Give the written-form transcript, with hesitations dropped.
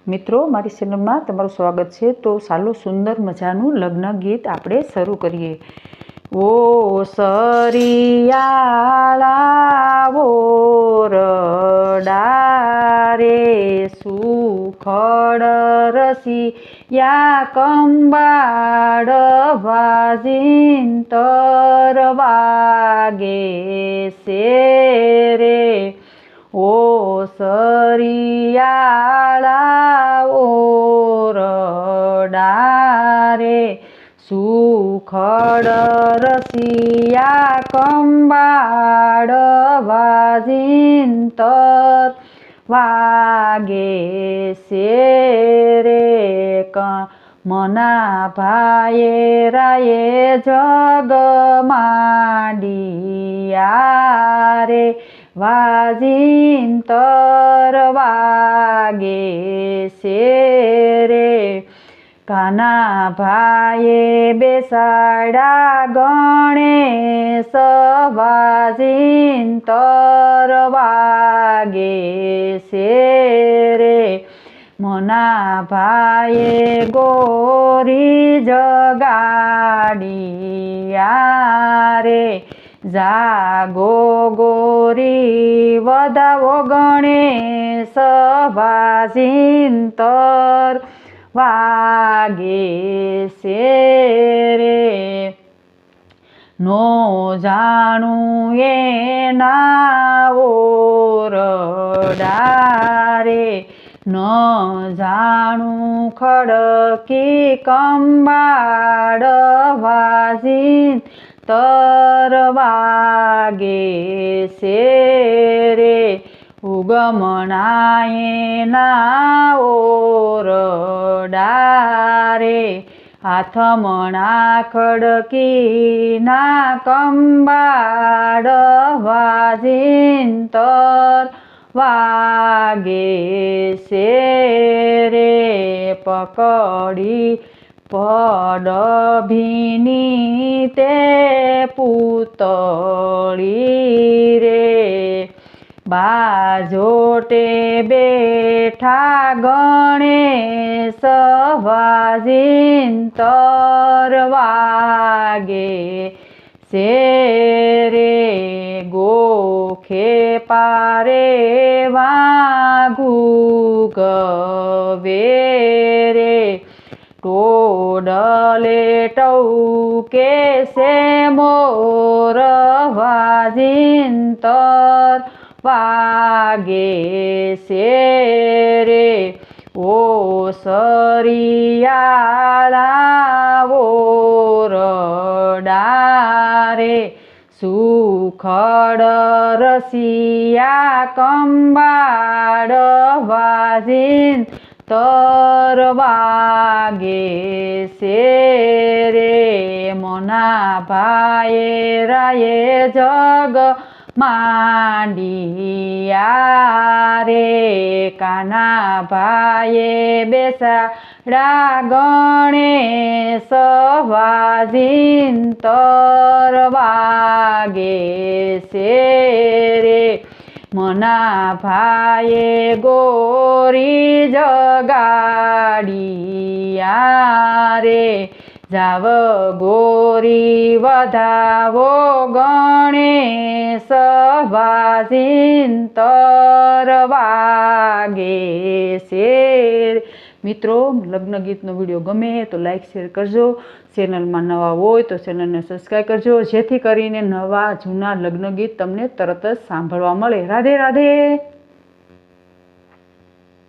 મિત્રો, મારી ચેનલમાં તમારું સ્વાગત છે। તો ચાલો સુંદર મજાનું લગ્ન ગીત આપણે શરૂ કરીએ। ઓ સરિયાળા વો રડા રે સુખડ રસિયા કંબાળ વાજિંતર વાગે છે રે। ઓ સરિયાળા ઓ રડા રે સુખડ રસિયા કંબાળ વાજિંતર વાગે છે રે। મના ભાઈએ રાયે જગ માંડિયા રે વાજિંતર વાગે છે રે। કાના ભાઈએ બેસાડ્યા ગણેશ વાજિંતર વાગે છે રે। મના ભાઈએ ગોરી જગાડિયા રે જાગો ગોરી વધાવો ગણેશ વાજિંતર વાગે છે રે। નો જાણું એના ઓરડા રે ન જાણું ખડકી કંબાળ વાજિંતર વાગે છે રે। ઉગમણા એના ઓરડા રે હાથમણા ખડકીના કંબાળ વાજિંતર વાગે છે રે। પકડી પડભીની તે પૂતળી રે બાજોટે બેઠા ગણેશ વાજિંતર વાગે છે રે। ગોખે પારે વાઘુ ગવે રે ટોડલે ટૌકે છે મોર વાજિંતર વાગે છે રે। ઓ સરિયાળા વો રડા રે સુખડ રસિયા કંબાળ વાજિંતર વાગે છે રે। મના ભાઈએ રાયે જગ માંડિયા રે કાના ભાઈએ બેસાડ્યા ગણેશ વાજિંતર વાગે છે રે। મના ભાઈએ ગોરી જગાડિયા રે જાવ ગોરી વધાવો ગણેશ વાજિંતર વાગે છે। મિત્રો, લગ્ન ગીતનો વિડીયો ગમે તો લાઈક શેર કરજો। ચેનલમાં નવા હોય તો ચેનલને સબસ્ક્રાઈબ કરજો, જેથી કરીને નવા જૂના લગ્ન ગીત તમને તરત જ સાંભળવા મળે। રાધે રાધે।